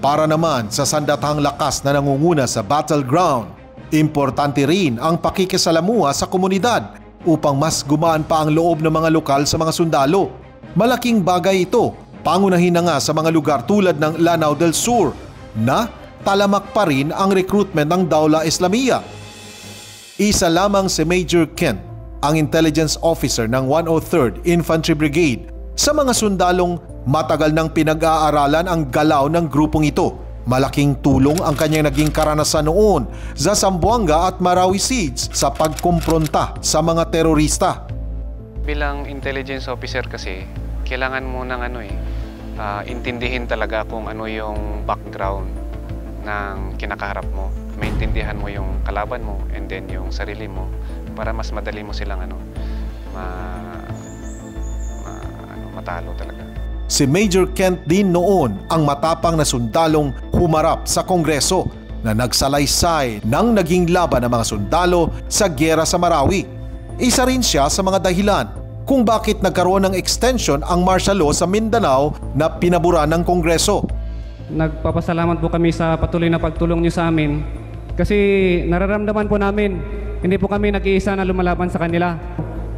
Para naman sa sandatahang lakas na nangunguna sa battleground, importante rin ang pakikisalamuha sa komunidad upang mas gumaan pa ang loob ng mga lokal sa mga sundalo. Malaking bagay ito, pangunahin na nga sa mga lugar tulad ng Lanao del Sur na talamak pa rin ang recruitment ng Dawla Islamiyah. Isa lamang si Major Kent, ang intelligence officer ng 103rd Infantry Brigade, sa mga sundalong matagal nang pinag-aaralan ang galaw ng grupong ito. Malaking tulong ang kanyang naging karanasan noon sa Zamboanga at Marawi Siege sa pagkumpronta sa mga terorista. Bilang intelligence officer kasi, kailangan mo ng intindihin talaga kung ano yung background ng kinakaharap mo. Maintindihan mo yung kalaban mo and then yung sarili mo para mas madali mo silang matalo talaga. Si Major Kent din noon ang matapang na sundalong humarap sa Kongreso na nagsalaysay ng naging laban ng mga sundalo sa gyera sa Marawi. Isa rin siya sa mga dahilan kung bakit nagkaroon ng extension ang martial law sa Mindanao na pinabura ng Kongreso. Nagpapasalamat po kami sa patuloy na pagtulong niyo sa amin kasi nararamdaman po namin hindi po kami nag-iisa na lumalaban sa kanila.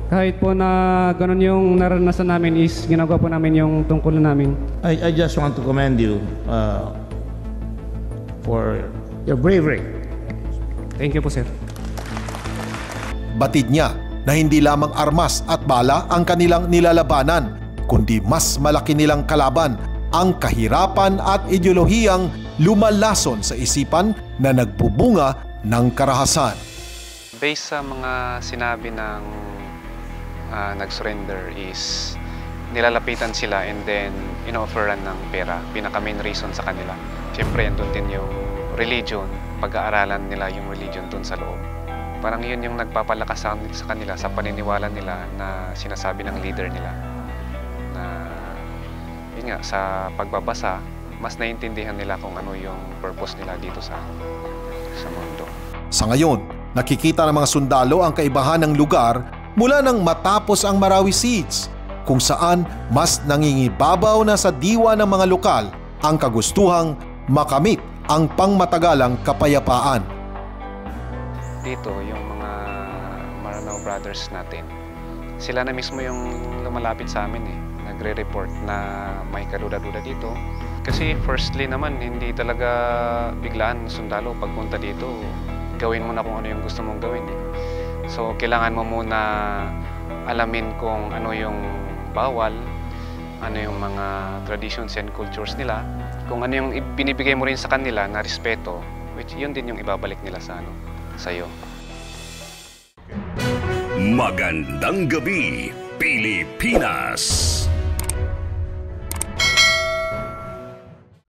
Kahit po na ganun yung naranasan namin is ginagawa po namin yung tungkulin namin. I just want to commend you for your bravery. Thank you po, sir. Batid niya na hindi lamang armas at bala ang kanilang nilalabanan, kundi mas malaki nilang kalaban ang kahirapan at ideolohiyang lumalason sa isipan na nagbubunga ng karahasan. Based sa mga sinabi ng nag-surrender is nilalapitan sila and then ino-offeran ng pera. Pinaka main reason sa kanila. Siyempre, andun din yung religion. Pag-aaralan nila yung religion dun sa loob. Parang yun yung nagpapalakas sa kanila sa paniniwala nila na sinasabi ng leader nila. Na yun nga, sa pagbabasa, mas naiintindihan nila kung ano yung purpose nila dito sa mundo. Sa ngayon, nakikita ng mga sundalo ang kaibahan ng lugar mula nang matapos ang Marawi Siege, kung saan mas nangingibabaw na sa diwa ng mga lokal ang kagustuhang makamit ang pangmatagalang kapayapaan. Dito, yung mga Maranao brothers natin, sila na mismo yung lumalapit sa amin nagre-report na may kaduda-duda dito. Kasi firstly naman, hindi talaga biglaan sundalo pagpunta dito. Gawin mo na kung ano yung gusto mong gawin So, kailangan mo muna alamin kung ano yung bawal, ano yung mga traditions and cultures nila, kung ano yung binibigay mo rin sa kanila na respeto, which yun din yung ibabalik nila sa sa'yo. Magandang gabi, Pilipinas!